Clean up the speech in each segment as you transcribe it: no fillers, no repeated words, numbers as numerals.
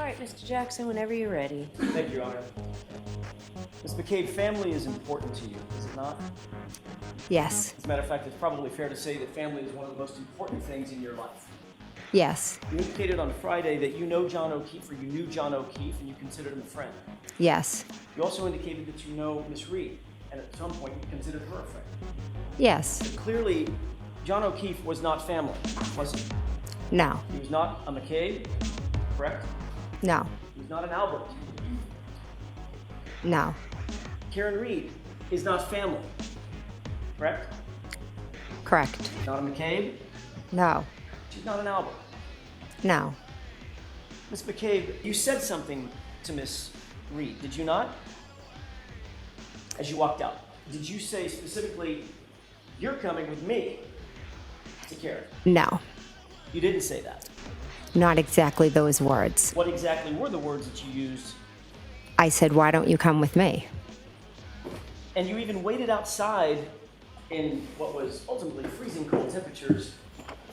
All right, Mr. Jackson, whenever you're ready. Thank you, Your Honor. Ms. McCabe, family is important to you, is it not? Yes. As a matter of fact, it's probably fair to say that family is one of the most important things in your life. Yes. You indicated on Friday that you know John O'Keefe, or you knew John O'Keefe, and you considered him a friend. Yes. You also indicated that you know Miss Reed, and at some point you considered her a friend. Yes. Clearly, John O'Keefe was not family, was he? No. He was not a McCabe, correct? No. He was not an Albert. No. Karen Reed is not family, correct? Correct. She's not a McCabe. No. She's not an Albert. No. Miss McCabe, you said something to Miss Reed, did you not? As you walked out. Did you say specifically, "You're coming with me," to Karen? No. You didn't say that. Not exactly those words. What exactly were the words that you used? I said, why don't you come with me? And you even waited outside in what was ultimately freezing cold temperatures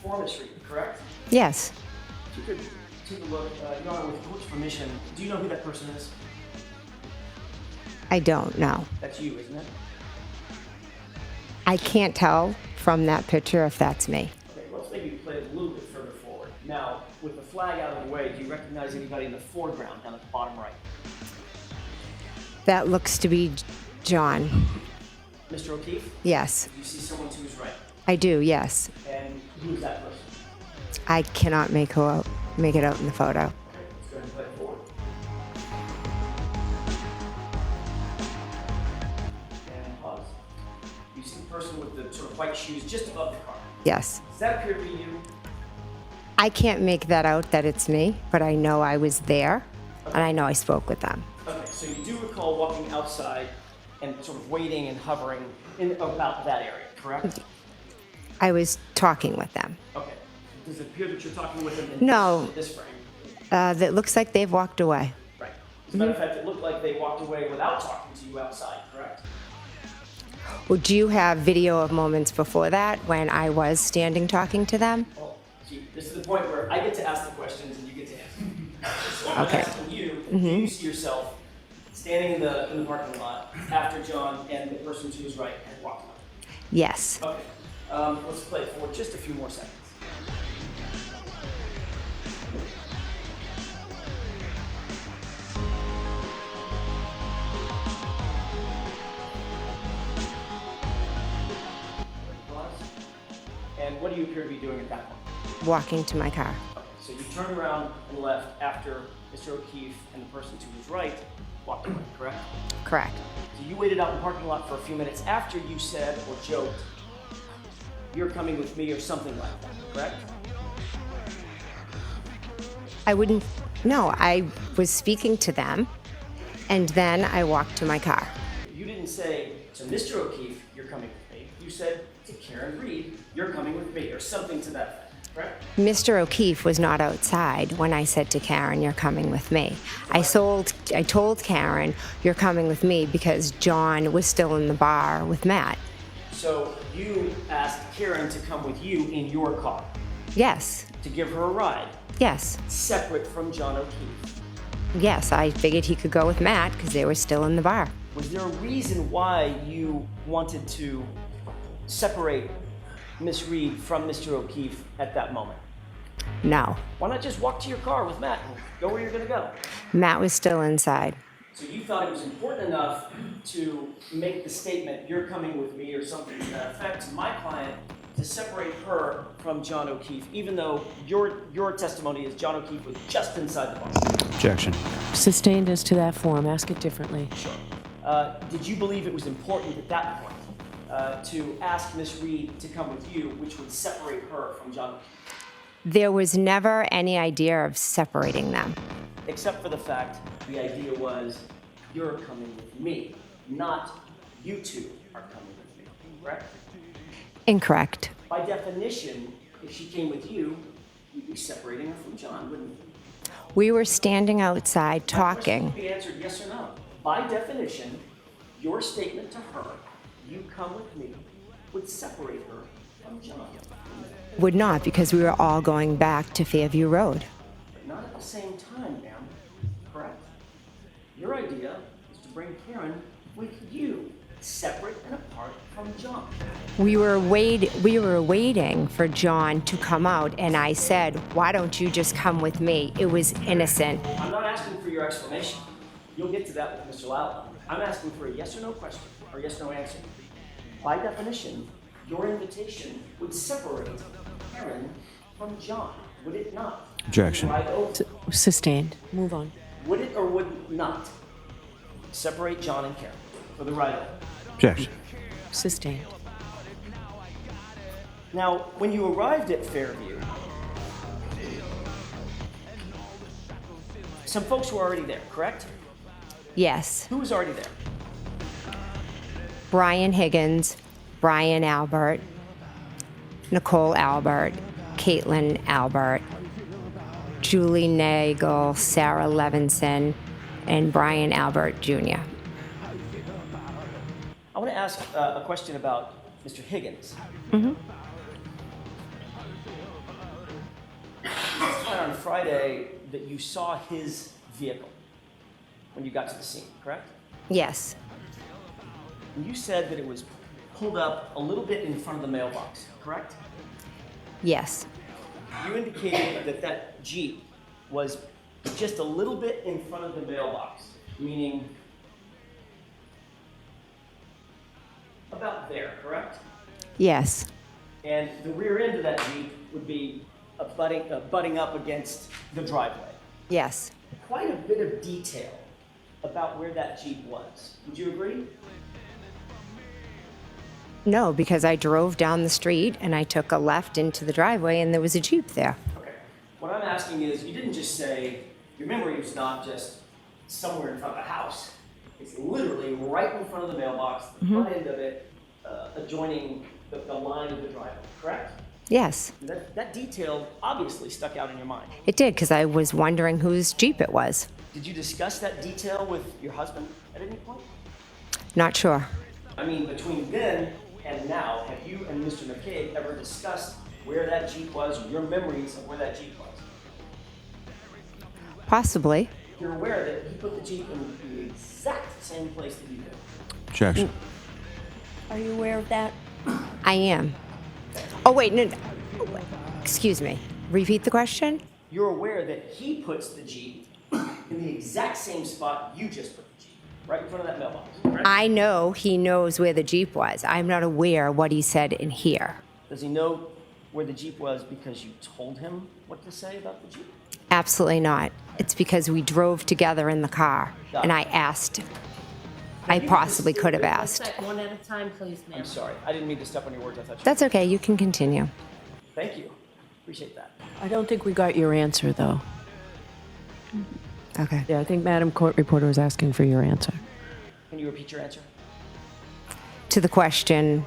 for Miss Reed, correct? Yes. If you could take a look, Your Honor, with the court's permission, do you know who that person is? I don't know. That's you, isn't it? I can't tell from that picture if that's me. Okay, let's maybe play it a little bit further forward. Now, with the flag out of the way, do you recognize anybody in the foreground down at the bottom right? That looks to be John. Mr. O'Keefe? Yes. You see someone to his right. I do, yes. And who is that person? I cannot make it out in the photo. Okay, let's go ahead and play it forward. And pause. You see the person with the sort of white shoes just above the car. Yes. Does that appear to be you? I can't make that out that it's me, but I know I was there, and I know I spoke with them. Okay, so you do recall walking outside and sort of waiting and hovering in about that area, correct? I was talking with them. Okay. Does it appear that you're talking with them in No. this frame? That looks like they've walked away. Right. As a matter of fact, it looked like they walked away without talking to you outside, correct? Well, do you have video of moments before that when I was standing talking to them? Well, see, this is the point where I get to ask the questions and you get to answer. So I'm Okay. asking you, do you see yourself standing in the parking lot after John and the person to his right had walked away? Yes. Okay. Let's play it for just a few more seconds. And what do you appear to be doing at that point? Walking to my car. Okay, so you turned around and left after Mr. O'Keefe and the person to his right walked away, correct? Correct. So you waited out in the parking lot for a few minutes after you said or joked, "You're coming with me," or something like that, correct? I wouldn't, no, I was speaking to them, and then I walked to my car. You didn't say to Mr. O'Keefe, "You're coming with me." You said to Karen Reed, "You're coming with me," or something to that effect, correct? Mr. O'Keefe was not outside when I said to Karen, you're coming with me. I told Karen, you're coming with me because John was still in the bar with Matt. So you asked Karen to come with you in your car, Yes. to give her a ride, Yes. separate from John O'Keefe. Yes, I figured he could go with Matt because they were still in the bar. Was there a reason why you wanted to separate Miss Reed from Mr. O'Keefe at that moment? No. Why not just walk to your car with Matt and go where you're going to go? Matt was still inside. So you thought it was important enough to make the statement, "You're coming with me," or something to that effect, to my client, to separate her from John O'Keefe, even though your testimony is John O'Keefe was just inside the bar. Objection. Sustained as to that form. Ask it differently. Sure. Did you believe it was important at that point to ask Miss Reed to come with you, which would separate her from John O'Keefe? There was never any idea of separating them. Except for the fact the idea was, "You're coming with me," not "you two are coming with me," correct? Incorrect. By definition, if she came with you, you'd be separating her from John, wouldn't you? We were standing outside My question talking. would be answered yes or no. By definition, your statement to her, "You come with me," would separate her from John. Would not, because we were all going back to Fairview Road. But not at the same time, ma'am. Correct? Your idea is to bring Karen with you, separate and apart from John. We were waiting for John to come out, and I said, "Why don't you just come with me?" It was innocent. I'm not asking for your explanation. You'll get to that with Mr. Lowell. I'm asking for a yes or no question, or yes or no answer. By definition, your invitation would separate Karen from John, would it not? Objection. Right over. Sustained. Move on. Would it or would it not separate John and Karen for the ride over? Objection. Sustained. Now, when you arrived at Fairview, some folks were already there, correct? Yes. Who was already there? Brian Higgins, Brian Albert, Nicole Albert, Caitlin Albert, Julie Nagel, Sarah Levinson, and Brian Albert Jr. I want to ask a question about Mr. Higgins. You testified on Friday that you saw his vehicle when you got to the scene, correct? Yes. And you said that it was pulled up a little bit in front of the mailbox, correct? Yes. You indicated that that Jeep was just a little bit in front of the mailbox, meaning about there, correct? Yes. And the rear end of that Jeep would be butting up against the driveway. Yes. Quite a bit of detail about where that Jeep was. Would you agree? No, because I drove down the street and I took a left into the driveway and there was a Jeep there. Okay. What I'm asking is, you didn't just say, your memory was not just somewhere in front of the house. It's literally right in front of the mailbox, the front end of it, adjoining the line of the driveway, correct? Yes. That detail obviously stuck out in your mind. It did, because I was wondering whose Jeep it was. Did you discuss that detail with your husband at any point? Not sure. I mean, between then and now, have you and Mr. McCabe ever discussed where that Jeep was, or your memories of where that Jeep was? Possibly. You're aware that he put the Jeep in the exact same place that you did. Objection. Are you aware of that? I am. Oh, wait, no. Excuse me. Repeat the question? You're aware that he puts the Jeep in the exact same spot you just put the Jeep, right in front of that mailbox, correct? I know he knows where the Jeep was. I'm not aware what he said in here. Does he know where the Jeep was because you told him what to say about the Jeep? Absolutely not. It's because we drove together in the car, and I asked. I possibly could have asked. One at a time, please, I'm sorry. I didn't mean to step on your words. I thought you... That's okay. You can continue. Thank you. Appreciate that. I don't think we got your answer, though. Okay. Yeah, I think Madam Court Reporter was asking for your answer. Can you repeat your answer? To the question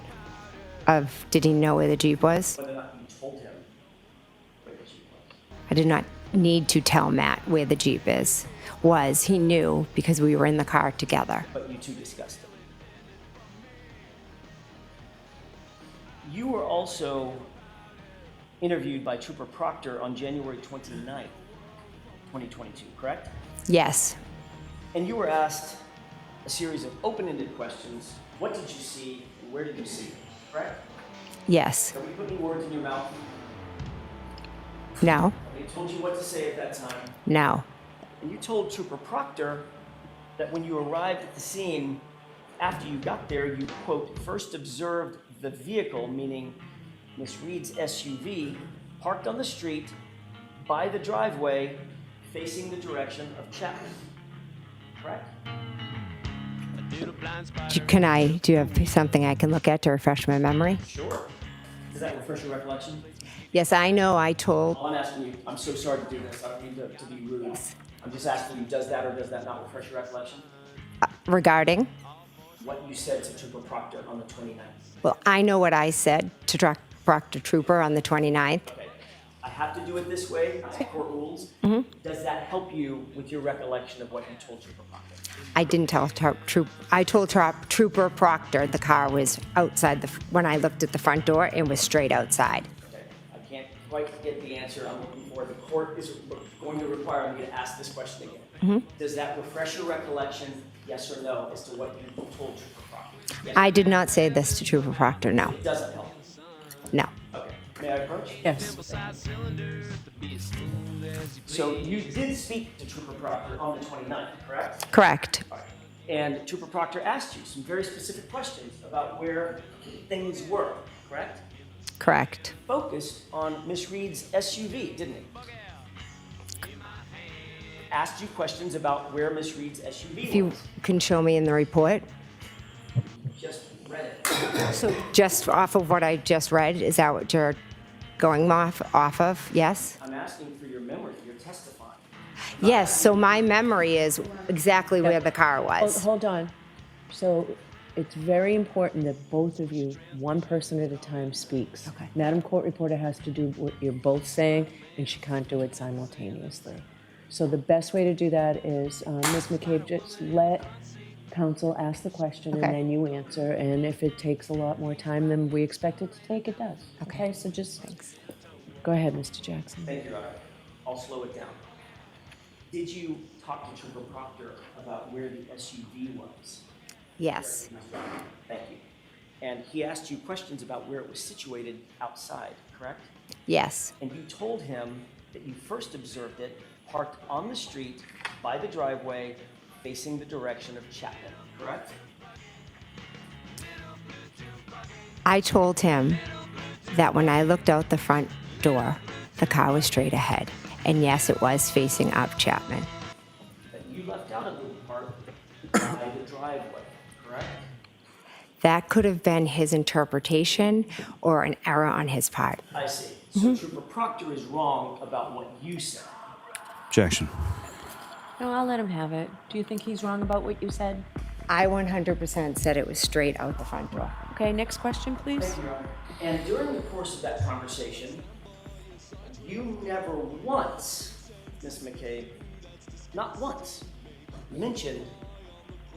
of did he know where the Jeep was? Whether or not you told him where the Jeep was. I did not need to tell Matt where the Jeep was. He knew because we were in the car together. But you two discussed it. You were also interviewed by Trooper Proctor on January 29th, 2022, correct? Yes. And you were asked a series of open-ended questions. What did you see and where did you see it, correct? Yes. Have we put any words in your mouth? No. They told you what to say at that time. No. And you told Trooper Proctor that when you arrived at the scene, after you got there, you, quote, first observed the vehicle, meaning Miss Reed's SUV, parked on the street by the driveway facing the direction of Chapman. Correct? Do you have something I can look at to refresh my memory? Sure. Does that refresh your recollection? Yes, I know I told. All I'm asking you, I'm so sorry to do this. I don't mean to be rude. I'm just asking you, does that or does that not refresh your recollection? Regarding? What you said to Trooper Proctor on the 29th. Well, I know what I said to Proctor Trooper on the 29th. Okay. I have to do it this way. It's court rules. Does that help you with your recollection of what you told Trooper Proctor? I didn't tell I told Trooper Proctor the car was outside when I looked at the front door, it was straight outside. Okay. I can't quite get the answer I'm looking for. The court is going to require me to ask this question again. Does that refresh your recollection, yes or no, as to what you told Trooper Proctor? Yes. I did not say this to Trooper Proctor, no. It doesn't help. No. Okay. May I approach? Yes. So you did speak to Trooper Proctor on the 29th, correct? Correct. All right. And Trooper Proctor asked you some very specific questions about where things were, correct? Correct. Focused on Miss Reed's SUV, didn't he? Asked you questions about where Miss Reed's SUV If you was. can show me in the report. Just read it. So just off of what I just read, is that what you're going off of? Yes? I'm asking for your memory. You're testifying. Yes, so my memory is exactly where the car was. Hold on. So it's very important that both of you, one person at a time, speaks. Okay. Madam Court Reporter has to do what you're both saying, and she can't do it simultaneously. So the best way to do that is, Ms. McCabe, just let counsel ask the question Okay. and then you answer. And if it takes a lot more time than we expect it to take, it does. Okay, so just go ahead, Mr. Jackson. Thank you, Your Honor. I'll slow it down. Did you talk to Trooper Proctor about where the SUV was? Yes. Thank you. And he asked you questions about where it was situated outside, correct? Yes. And you told him that you first observed it parked on the street by the driveway facing the direction of Chapman, correct? I told him that when I looked out the front door, the car was straight ahead. And yes, it was facing up Chapman. That you left out a little part by the driveway, correct? That could have been his interpretation or an error on his part. I see. So Trooper Proctor is wrong about what you said. Objection. No, I'll let him have it. Do you think he's wrong about what you said? I 100% said it was straight out the front door. Okay, next question, please. Thank you, Your Honor. And during the course of that conversation, you never once, Ms. McCabe, not once, mentioned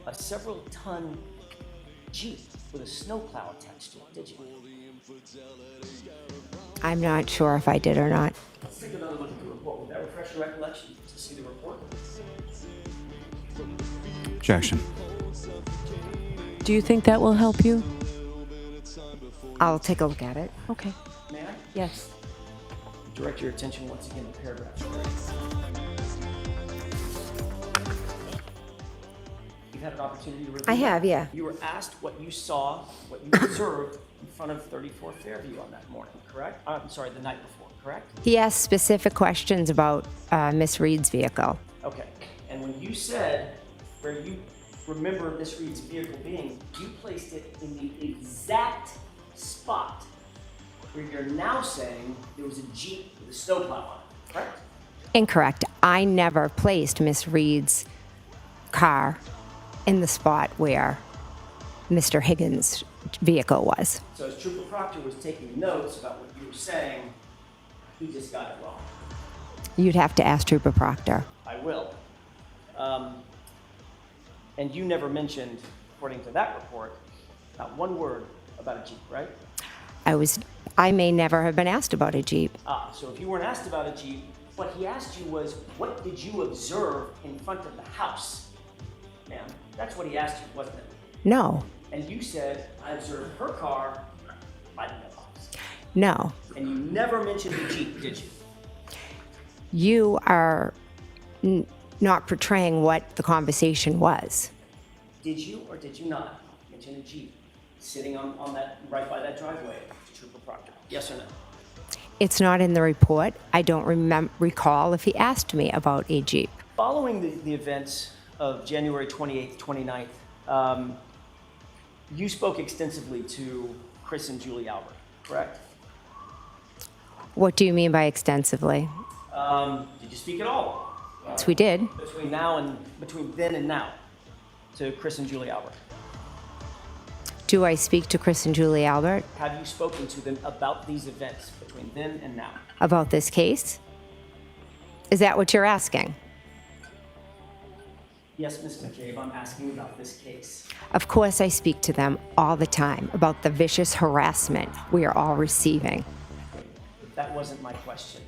a several-ton Jeep with a snowplow attached to it, did you? I'm not sure if I did or not. Let's take another look at the report. Would that refresh your recollection to see the report? Objection. Do you think that will help you? I'll take a look at it. Okay. May I? Yes. Direct your attention once again to paragraph 3. You've had an opportunity to review. I have, yeah. You were asked what you saw, what you observed in front of 34 Fairview on that morning, correct? I'm sorry, the night before, correct? He asked specific questions about Miss Reed's vehicle. Okay. And when you said where you remember Miss Reed's vehicle being, you placed it in the exact spot where you're now saying there was a Jeep with a snowplow on it, correct? Incorrect. I never placed Miss Reed's car in the spot where Mr. Higgins' vehicle was. So as Trooper Proctor was taking notes about what you were saying, he just got it wrong. You'd have to ask Trooper Proctor. I will. And you never mentioned, according to that report, not one word about a Jeep, right? I may never have been asked about a Jeep. So if you weren't asked about a Jeep, what he asked you was, what did you observe in front of the house? Ma'am, that's what he asked you, wasn't it? No, And you said, I observed her car by the mailbox. no. And you never mentioned the Jeep, did you? You are not portraying what the conversation was. Did you or did you not mention a Jeep sitting on that, right by that driveway to Trooper Proctor? Yes or no? It's not in the report. I don't recall if he asked me about a Jeep. Following the events of January 28th, 29th, you spoke extensively to Chris and Julie Albert, correct? What do you mean by extensively? Did you speak at all? Yes, we did. Between then and now, to Chris and Julie Albert. Do I speak to Chris and Julie Albert Have you spoken to them about these events between then and now? about this case? Is that what you're asking? Yes, Ms. McCabe, I'm asking about this case. Of course, I speak to them all the time about the vicious harassment we are all receiving. That wasn't my question.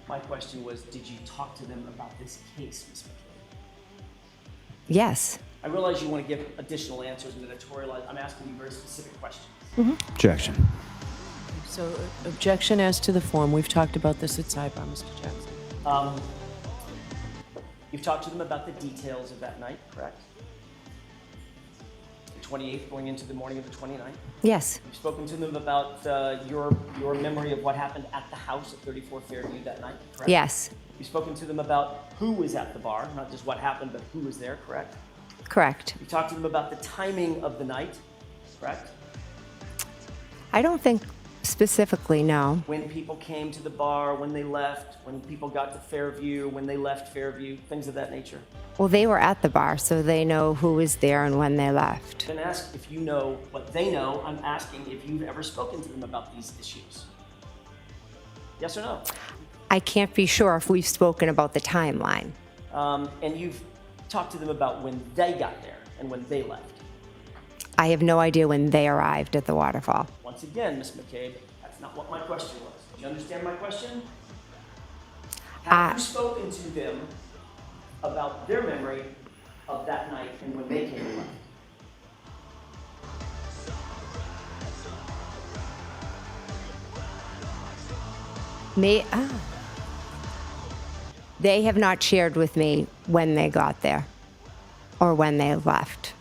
My question was, did you talk to them about this case, Ms. McCabe? Yes. I realize you want to give additional answers and editorialize. I'm asking you very specific questions. Objection. So, objection as to the form. We've talked about this at sidebar, Mr. Jackson. You've talked to them about the details of that night, correct? The 28th going into the morning of the 29th. Yes. You've spoken to them about your memory of what happened at the house at 34 Fairview that night, correct? Yes. You've spoken to them about who was at the bar, not just what happened, but who was there, correct? Correct. You talked to them about the timing of the night, correct? I don't think specifically, no. When people came to the bar, when they left, when people got to Fairview, when they left Fairview, things of that nature. Well, they were at the bar, so they know who was there and when they left. I didn't ask if you know what they know. I'm asking if you've ever spoken to them about these issues. Yes or no? I can't be sure if we've spoken about the timeline. And you've talked to them about when they got there and when they left. I have no idea when they arrived at the waterfall. Once again, Ms. McCabe, that's not what my question was. Do you understand my question? Have you spoken to them about their memory of that night and when they came and left? They have not shared with me when they got there or when they left.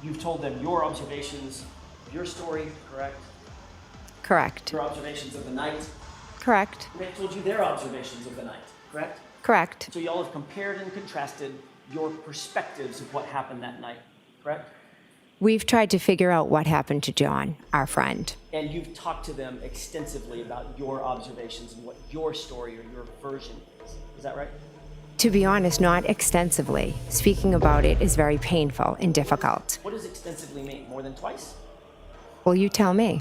You've told them your observations, your story, correct? Correct. Your observations of the night. Correct. And they've told you their observations of the night, correct? Correct. So y'all have compared and contrasted your perspectives of what happened that night, correct? We've tried to figure out what happened to John, our friend. And you've talked to them extensively about your observations and what your story or your version is. Is that right? To be honest, not extensively. Speaking about it is very painful and difficult. What does extensively mean? More than twice? Well, you tell me.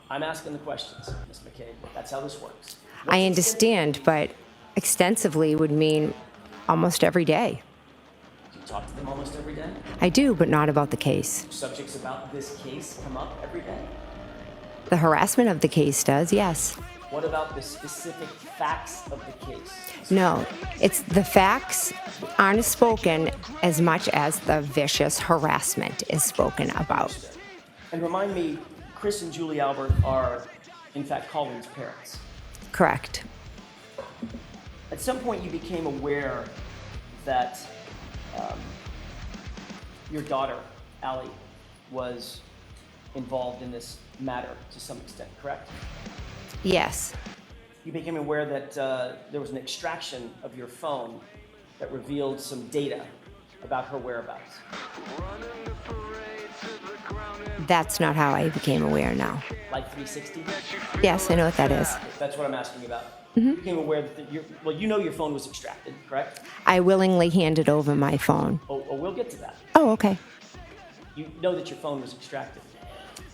I'm asking the questions, Ms. McCabe. That's how this works. I understand, but extensively would mean almost every day. Do you talk to them almost every day? I do, but not about the case. Subjects about this case come up every day? The harassment of the case does, yes. What about the specific facts of the case? No, it's the facts aren't spoken as much as the vicious harassment is spoken about. And remind me, Chris and Julie Albert are, in fact, Colleen's parents. Correct. At some point, you became aware that your daughter, Allie, was involved in this matter to some extent, correct? Yes. You became aware that there was an extraction of your phone that revealed some data about her whereabouts. That's not how I became aware now. Like 360? Yes, I know what that is. That's what I'm asking about. You became aware that you know your phone was extracted, correct? I willingly handed over my phone. Oh, we'll get to that. Oh, okay. You know that your phone was extracted.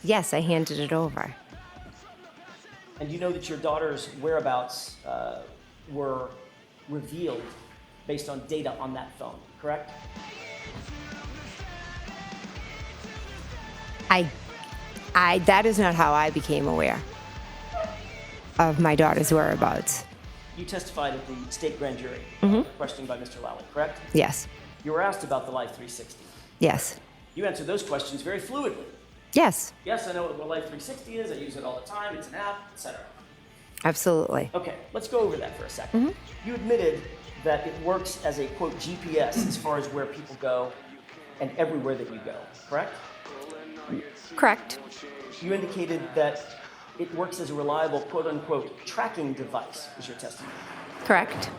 Yes, I handed it over. And you know that your daughter's whereabouts were revealed based on data on that phone, correct? That is not how I became aware of my daughter's whereabouts. You testified at the state grand jury, questioning by Mr. Lally, correct? Yes. You were asked about the Life 360. Yes. You answered those questions very fluidly. Yes. Yes, I know what Life 360 is. I use it all the time. It's an app, etc. Absolutely. Okay, let's go over that for a second. You admitted that it works as a, quote, GPS as far as where people go and everywhere that you go, correct? Correct. You indicated that it works as a reliable, quote unquote, tracking device, is your testimony. Correct.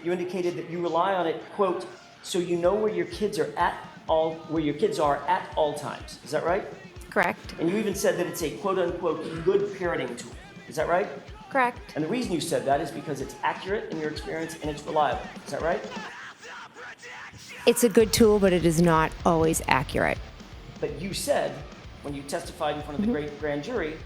You indicated that you rely on it, quote, so you know where your kids are at all times. Is that right? Correct. And you even said that it's a quote unquote good parenting tool. Is that right? Correct. And the reason you said that is because it's accurate in your experience and it's reliable. Is that right? It's a good tool, but it is not always accurate. But you said, when you testified in front of the great grand jury,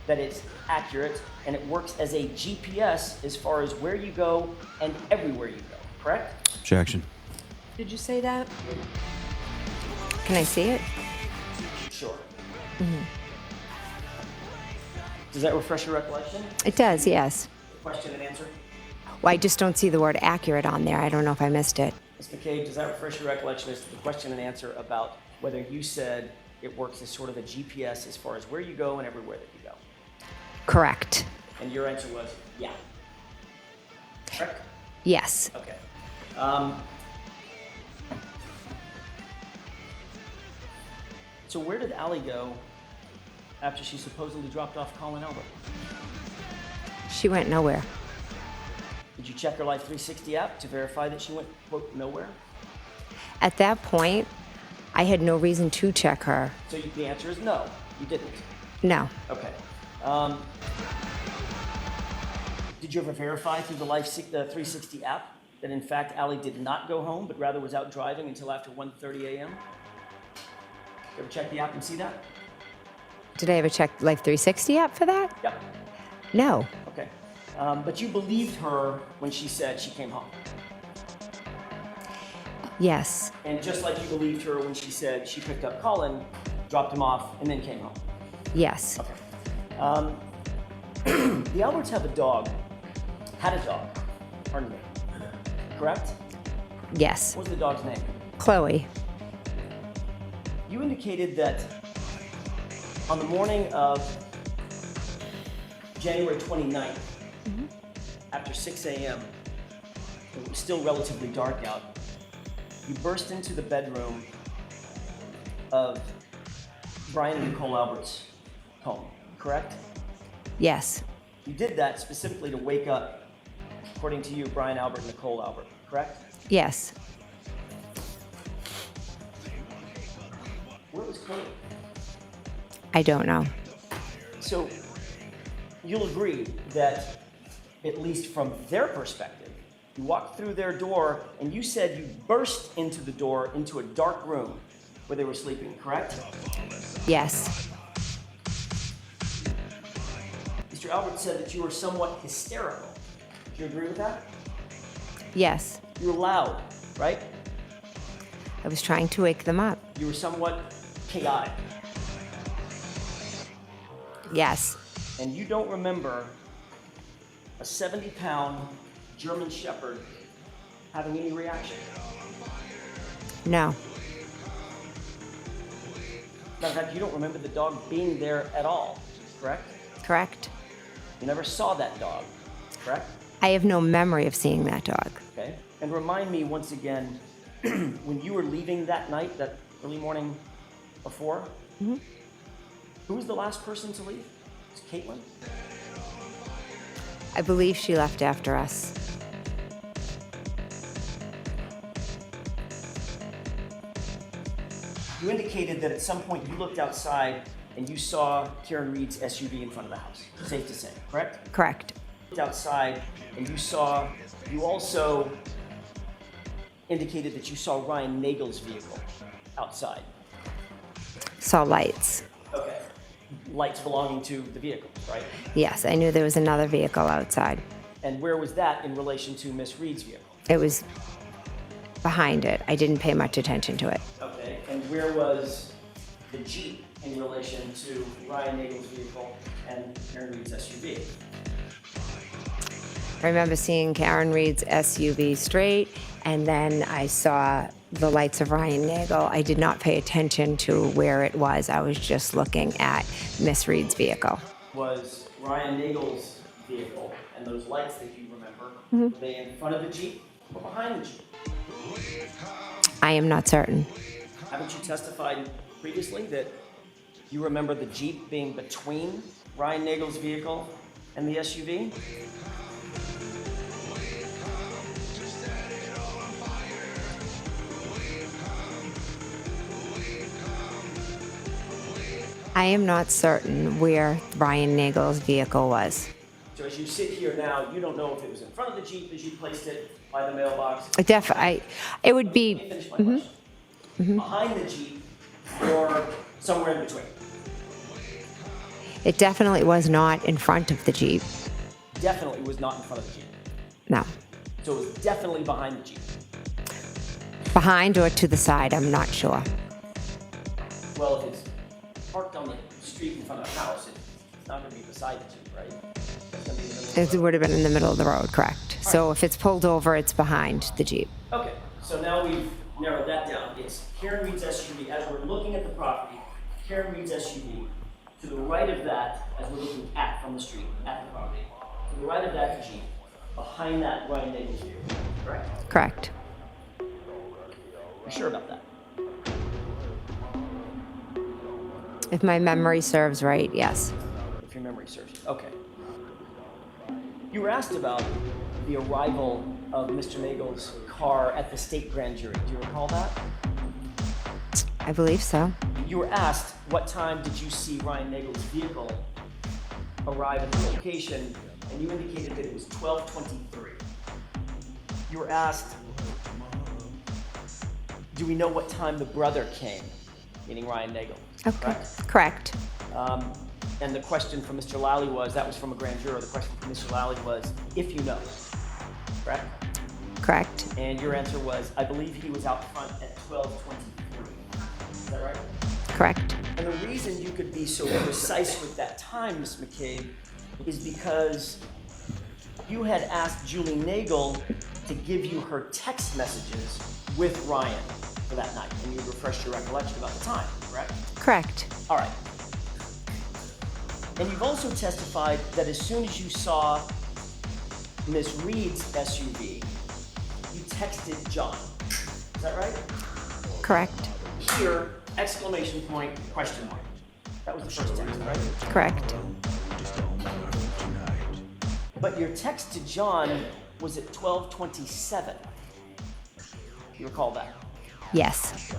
that it's accurate and it works as a GPS as far as where you go and everywhere you go, correct? Objection. Did you say that? Can I see it? Sure. Does that refresh your recollection? It does, yes. Question and answer? Well, I just don't see the word accurate on there. I don't know if I missed it. Ms. McCabe, does that refresh your recollection as to the question and answer about whether you said it works as sort of a GPS as far as where you go and everywhere that you go? Correct. And your answer was, yeah. Correct? Yes. Okay. So where did Allie go after she supposedly dropped off Colin Albert? She went nowhere. Did you check her Life 360 app to verify that she went, quote, nowhere? At that point, I had no reason to check her. So the answer is no, you didn't. No. Okay. Did you ever verify through the Life 360 app that in fact Allie did not go home, but rather was out driving until after 1:30 a.m.? You ever check the app and see that? Did I ever check Life 360 app for that? Yep. No. Okay. But you believed her when she said she came home. Yes. And just like you believed her when she said she picked up Colin, dropped him off, and then came home. Yes. Okay. The Alberts had a dog, pardon me, correct? Yes. What was the dog's name? Chloe. You indicated that on the morning of January 29th, after 6 a.m., it was still relatively dark out, you burst into the bedroom of Brian and Nicole Albert's home, correct? Yes. You did that specifically to wake up, according to you, Brian Albert and Nicole Albert, correct? Yes. Where was Chloe? I don't know. So you'll agree that, at least from their perspective, you walked through their door and you said you burst into the door into a dark room where they were sleeping, correct? Yes. Mr. Albert said that you were somewhat hysterical. Do you agree with that? Yes. You were loud, right? I was trying to wake them up. You were somewhat chaotic. Yes. And you don't remember a 70-pound German Shepherd having any reaction. No. Matter of fact, you don't remember the dog being there at all, correct? Correct. You never saw that dog, correct? I have no memory of seeing that dog. Okay. And remind me once again, when you were leaving that night, that early morning before, who was the last person to leave? Was it Caitlin? I believe she left after us. You indicated that at some point you looked outside and you saw Karen Reed's SUV in front of the house. Safe to say, correct? Correct. You looked outside and you also indicated that you saw Ryan Nagel's vehicle outside. Saw lights. Okay. Lights belonging to the vehicle, right? Yes, I knew there was another vehicle outside. And where was that in relation to Miss Reed's vehicle? It was behind it. I didn't pay much attention to it. Okay. And where was the Jeep in relation to Ryan Nagel's vehicle and Karen Reed's SUV? I remember seeing Karen Reed's SUV straight, and then I saw the lights of Ryan Nagel. I did not pay attention to where it was. I was just looking at Miss Reed's vehicle. Was Ryan Nagel's vehicle and those lights that you remember, were they in front of the Jeep or behind the Jeep? I am not certain. Haven't you testified previously that you remember the Jeep being between Ryan Nagel's vehicle and the SUV? I am not certain where Ryan Nagel's vehicle was. So as you sit here now, you don't know if it was in front of the Jeep as you placed it by the mailbox. It would Let me be, finish my question. Behind the Jeep or somewhere in between? it definitely was not in front of the Jeep. Definitely was not in front of the Jeep. No. So it was definitely behind the Jeep. Behind or to the side, I'm not sure. Well, if it's parked on the street in front of the house, It's not going to be beside the Jeep, right? It's going to be in the middle of It would have been in the middle of the road, correct. So if it's pulled over, it's behind the Jeep. Okay, so now we've narrowed that down. It's Karen Reed's SUV. As we're looking at the property, Karen Reed's SUV. To the right of that, as we're looking at from the street, at the property. To the right of that Jeep. Behind that, Ryan Nagel's vehicle. Correct? Correct. You sure about that? If my memory serves right, yes. If your memory serves you. Okay. You were asked about the arrival of Mr. Nagel's car at the state grand jury. Do you recall that? I believe so. You were asked what time did you see Ryan Nagel's vehicle arrive at the location, and you indicated that it was 12:23. You were asked, do we know what time the brother came, meaning Ryan Nagel? Okay. Correct? Correct. And the question from Mr. Lally was, that was from a grand juror, the question from Mr. Lally was, if you know, correct? Correct. And your answer was, I believe he was out front at 12:23. Is that right? Correct. And the reason you could be so precise with that time, Ms. McCabe, is because you had asked Julie Nagel to give you her text messages with Ryan for that night, and you refreshed your recollection about the time, correct? Correct. All right. And you've also testified that as soon as you saw Ms. Reed's SUV, you texted John. Is that right? Correct. Here, exclamation point, question mark. That was the first text, right? Correct. But your text to John was at 12:27. You recall that? Yes.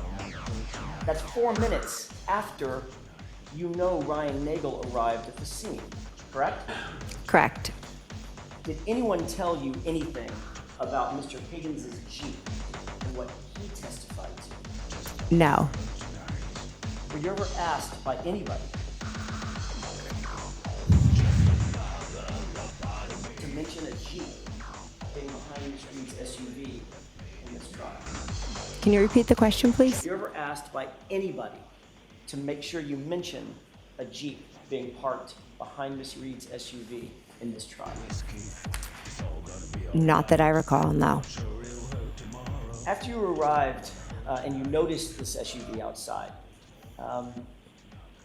That's 4 minutes after you know Ryan Nagel arrived at the scene, correct? Correct. Did anyone tell you anything about Mr. Higgins' Jeep and what he testified to? No. Were you ever asked by anybody to mention a Jeep being behind Ms. Reed's SUV in this trial? Can you repeat the question, please? Were you ever asked by anybody to make sure you mention a Jeep being parked behind Ms. Reed's SUV in this trial? Not that I recall, no. After you arrived and you noticed this SUV outside,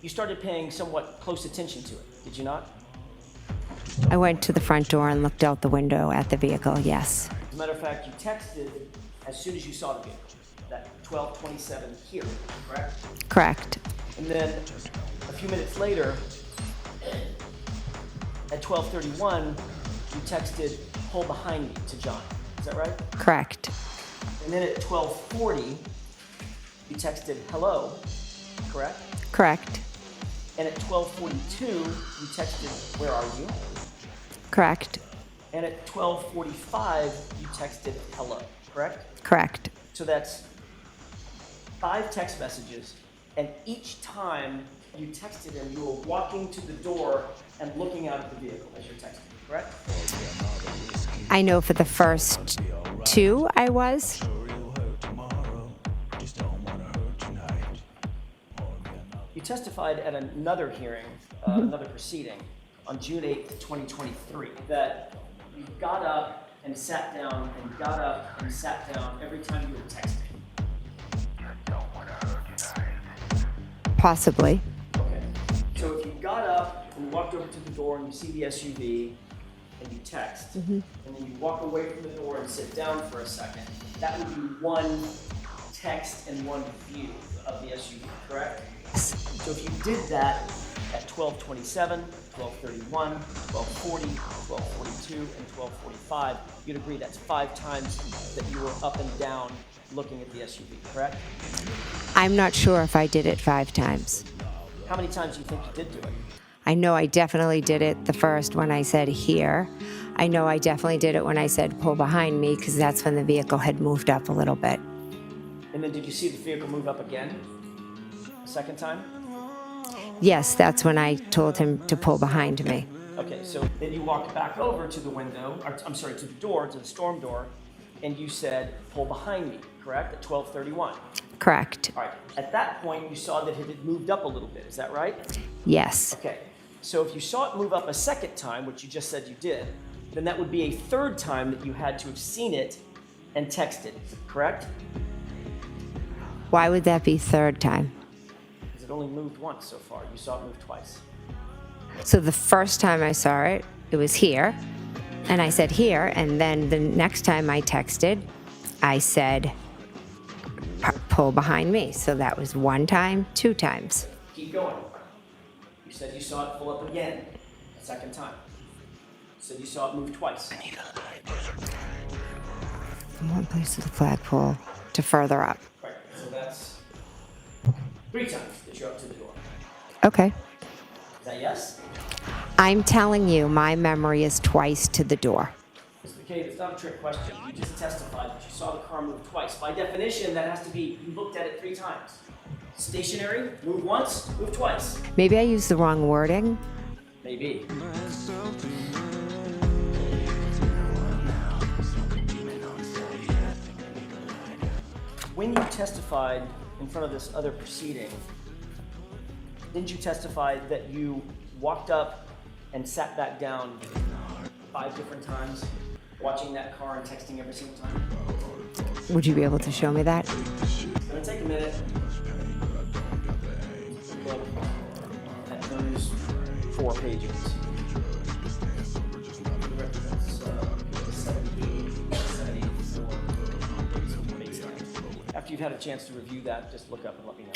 you started paying somewhat close attention to it, did you not? I went to the front door and looked out the window at the vehicle, yes. As a matter of fact, you texted as soon as you saw the vehicle, that 12:27 here, correct? Correct. And then a few minutes later, at 12:31, you texted, pull behind me to John. Is that right? Correct. And then at 12:40, you texted hello, correct? Correct. And at 12:42, you texted where are you? Correct. And at 12:45, you texted hello, correct? Correct. So that's 5 text messages, and each time you texted him, you were walking to the door and looking out at the vehicle as you're texting, correct? I know for the first 2 I was. You testified at another hearing, another proceeding, on June 8th, 2023, that you got up and sat down and got up and sat down every time you were texting. Possibly. Okay. So if you got up and walked over to the door and you see the SUV and you text, and then you walk away from the door and sit down for a second, that would be one text and one view of the SUV, correct? So if you did that at 12:27, 12:31, 12:40, 12:42, and 12:45, you'd agree that's 5 times that you were up and down looking at the SUV, correct? I'm not sure if I did it 5 times. How many times do you think you did do it? I know I definitely did it the first when I said here. I know I definitely did it when I said pull behind me because that's when the vehicle had moved up a little bit. And then did you see the vehicle move up again? A second time? Yes, that's when I told him to pull behind me. Okay, so then you walked back over to the window, or I'm sorry, to the door, to the storm door, and you said, pull behind me, correct? At 12:31. Correct. All right, at that point, you saw that it had moved up a little bit, is that right? Yes. Okay, So if you saw it move up a second time, which you just said you did, then that would be a third time that you had to have seen it and texted, correct? Why would that be third time? Because it only moved once so far. You saw it move twice. So the first time I saw it, it was here, and I said here, and then the next time I texted, I said pull behind me. So that was one time, two times. Keep going. You said you saw it pull up again a second time. You said you saw it move twice. From one place to the flagpole to further up. Right, so that's 3 times that you're up to the door. Okay. Is that yes? I'm telling you, my memory is twice to the door. Mr. McCabe, it's not a trick question. You just testified that you saw the car move twice. By definition, that has to be you looked at it 3 times. Stationary, move once, move twice. Maybe I used the wrong wording. Maybe. When you testified in front of this other proceeding, didn't you testify that you walked up and sat back down 5 different times, watching that car and texting every single time? Would you be able to show me that? It's gonna take a minute. Look at those 4 pages. Represents 74. After you've had a chance to review that, just look up and let me know.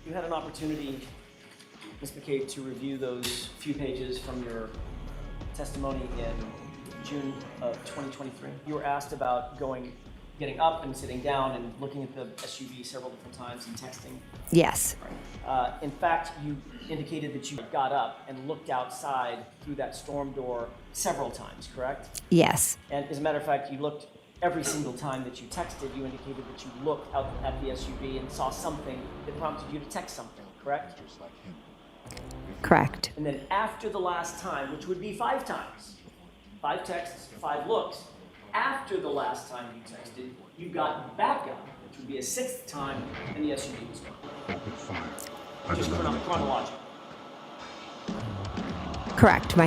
You had an opportunity, Ms. McCabe, to review those few pages from your testimony in June of 2023. You were asked about getting up and sitting down and looking at the SUV several different times and texting. Yes. In fact, you indicated that you got up and looked outside through that storm door several times, correct? Yes. And as a matter of fact, you looked every single time that you texted, you indicated that you looked out at the SUV and saw something that prompted you to text something, correct? Correct. And then after the last time, which would be 5 times, 5 texts, 5 looks, after the last time you texted, you got back up, which would be a 6th time, and the SUV was gone. Just chronological. Correct. My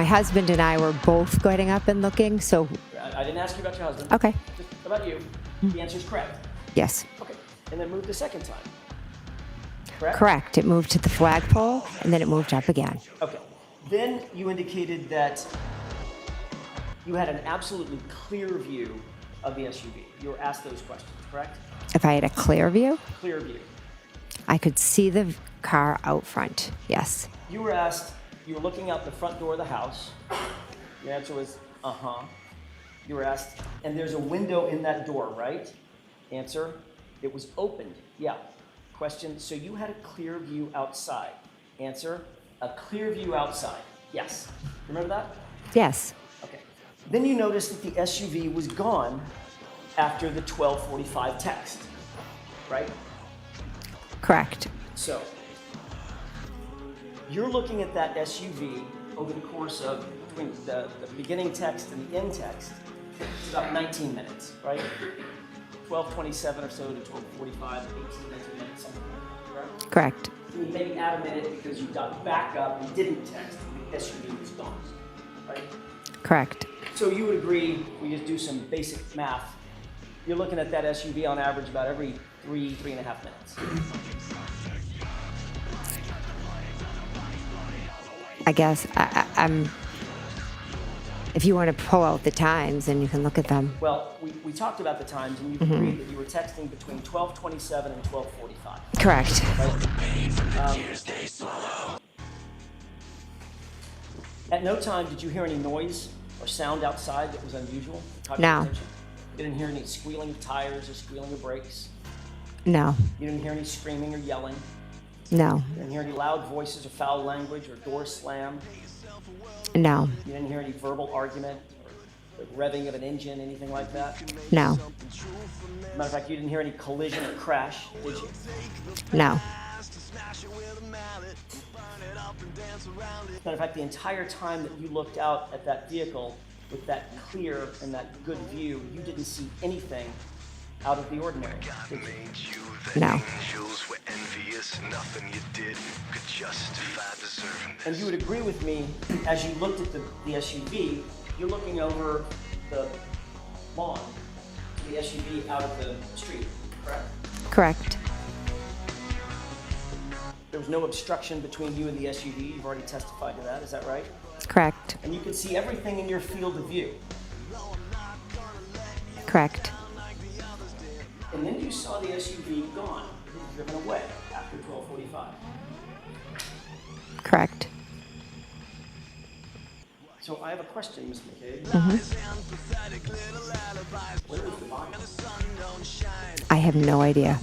husband and I were both getting up and looking, so I didn't ask you about your husband. okay. Just about you. The answer is correct. Yes. Okay. And then move the 2nd time. Correct? Correct. It moved to the flagpole, and then it moved up again. Okay. Then you indicated that you had an absolutely clear view of the SUV. You were asked those questions, correct? If I had a clear view, Clear view. I could see the car out front. Yes. You were asked, you were looking out the front door of the house. Your answer was, uh-huh. You were asked, and there's a window in that door, right? Answer, it was opened. Yeah. Question, so you had a clear view outside. Answer, a clear view outside. Yes. Remember that? Yes. Okay. Then you noticed that the SUV was gone after the 12:45 text, right? Correct. So, you're looking at that SUV over the course of between the beginning text and the end text. It's about 19 minutes, right? 12:27 or so to 12:45, 18, 19 minutes, something like that, correct? Correct. You maybe add a minute because you got back up and didn't text, and the SUV was gone, right? Correct. So you would agree, we just do some basic math, you're looking at that SUV on average about every 3.5 minutes. I guess I'm. If you want to pull out the times, and you can look at them. Well, we talked about the times, and you agreed that you were texting between 12:27 and 12:45. Correct. At no time did you hear any noise or sound outside that was unusual? Caught your No. attention? You didn't hear any squealing of tires or squealing of brakes? No. You didn't hear any screaming or yelling? No. You didn't hear any loud voices or foul language or doors slam? No. You didn't hear any verbal argument or the revving of an engine, anything like that? No. Matter of fact, you didn't hear any collision or crash, did you? No. Matter of fact, the entire time that you looked out at that vehicle with that clear and that good view, you didn't see anything out of the ordinary, did you? No. Angels were envious, nothing you did could justify deserving this. And you would agree with me, as you looked at the SUV, you're looking over the lawn to the SUV out of the street, correct? Correct. There was no obstruction between you and the SUV. You've already testified to that, is that right? Correct. And you could see everything in your field of view. Correct. And then you saw the SUV gone, driven away after 12:45. Correct. So I have a question, Ms. McCabe. Where is the body? I have no idea.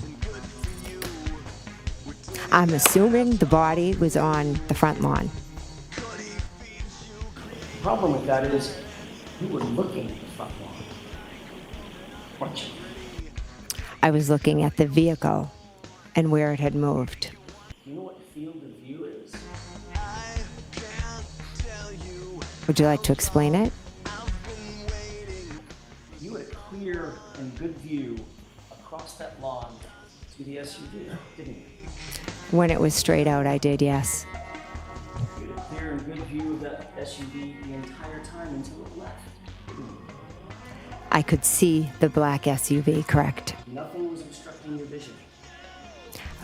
I'm assuming the body was on the front lawn. The problem with that is you were looking at the front lawn, weren't you? I was looking at the vehicle and where it had moved. Do you know what field of view is? Would you like to explain it? You had a clear and good view across that lawn to the SUV, didn't you? When it was straight out, I did, yes. You had a clear and good view of that SUV the entire time until it left, didn't you? I could see the black SUV, correct. Nothing was obstructing your vision.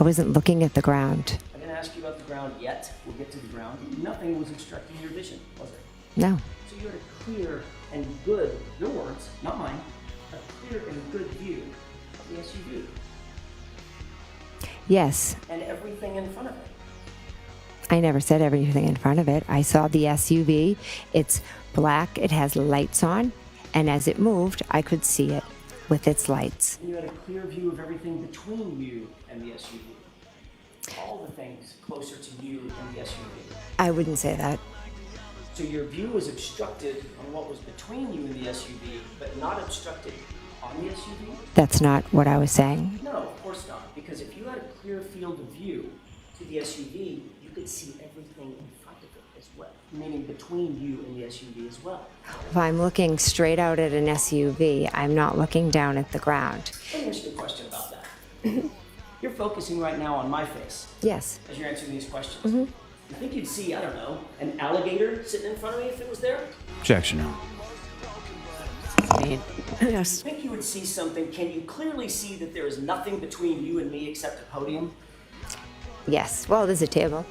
I wasn't looking at the ground. I didn't ask you about the ground yet. We'll get to the ground. Nothing was obstructing your vision, was it? No. So you had a clear and good, your words, not mine, a clear and good view of the SUV Yes. and everything in front of it. I never said everything in front of it. I saw the SUV. It's black. It has lights on. And as it moved, I could see it with its lights. And you had a clear view of everything between you and the SUV. All the things closer to you and the SUV. I wouldn't say that. So your view was obstructed on what was between you and the SUV, but not obstructed on the SUV? That's not what I was saying. No, of course not. Because if you had a clear field of view to the SUV, you could see everything in front of it as well, meaning between you and the SUV as well. If I'm looking straight out at an SUV, I'm not looking down at the ground. Let me ask you a question about that. You're focusing right now on my face Yes. as you're answering these questions. You think you'd see, I don't know, an alligator sitting in front of me if it was there? Objection, Your Honor. Yes. You think you would see something? Can you clearly see that there is nothing between you and me except a podium? Yes. Well, there's a table.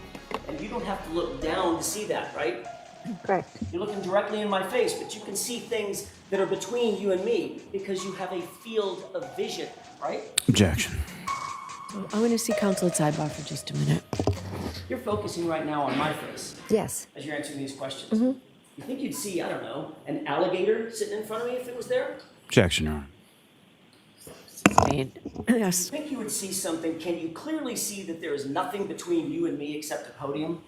And you don't have to look down to see that, right? Correct. You're looking directly in my face, but you can see things that are between you and me because you have a field of vision, right? Objection. I want to see counsel at sidebar for just a minute. You're focusing right now on my face Yes. as you're answering these questions. You think you'd see, I don't know, an alligator sitting in front of me if it was there? Objection, Your Honor. Yes. You think you would see something? Can you clearly see that there is nothing between you and me except a podium?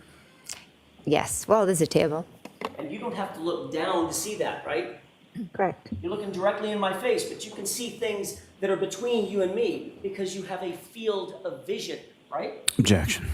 Yes. Well, there's a table. And you don't have to look down to see that, right? Correct. You're looking directly in my face, but you can see things that are between you and me because you have a field of vision, right? Objection.